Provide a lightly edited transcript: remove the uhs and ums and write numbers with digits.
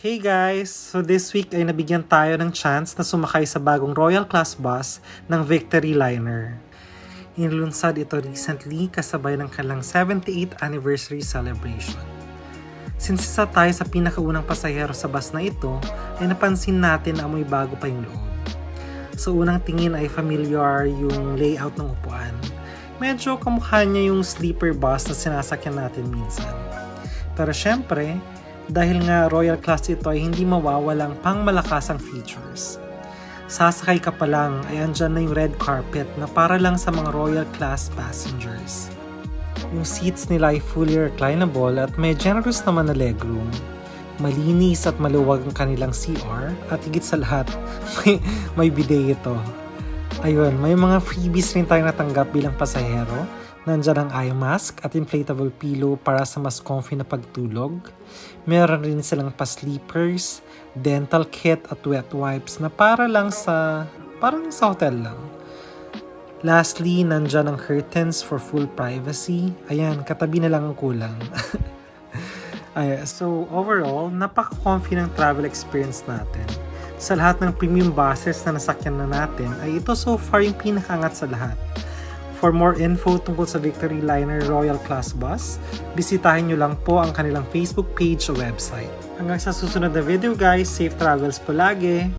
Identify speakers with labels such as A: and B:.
A: Hey guys! So this week ay nabigyan tayo ng chance na sumakay sa bagong Royal Class bus ng Victory Liner. Inilunsad ito recently kasabay ng kanilang 78th anniversary celebration. Since isa tayo sa pinakaunang pasahero sa bus na ito, ay napansin natin na amoy bago pa yung loob. Sa unang tingin ay familiar yung layout ng upuan. Medyo kamukha niya yung sleeper bus na sinasakyan natin minsan. Pero syempre, dahil nga Royal Class ito ay hindi mawawalang pangmalakasang features. Sasakay ka pa lang ay andyan na yung red carpet na para lang sa mga Royal Class passengers. Yung seats nila ay fully reclinable at may generous naman na legroom. Malinis at maluwag ang kanilang CR at higit sa lahat, may bidet ito. Ayun, may mga freebies rin tayong natanggap bilang pasahero. Nandiyan ang eye mask at inflatable pillow para sa mas comfy na pagtulog. Meron rin silang pa-sleepers, dental kit at wet wipes na parang sa hotel lang. Lastly, nandiyan ang curtains for full privacy. Ayan, katabi na lang ang kulang. So overall, napaka-comfy ng travel experience natin. Sa lahat ng premium buses na nasakyan na natin, ay ito so far yung pinakaangat sa lahat. For more info tungkol sa Victory Liner Royal Class Bus, bisitahin nyo lang po ang kanilang Facebook page o website. Hanggang sa susunod na video guys, safe travels po lagi!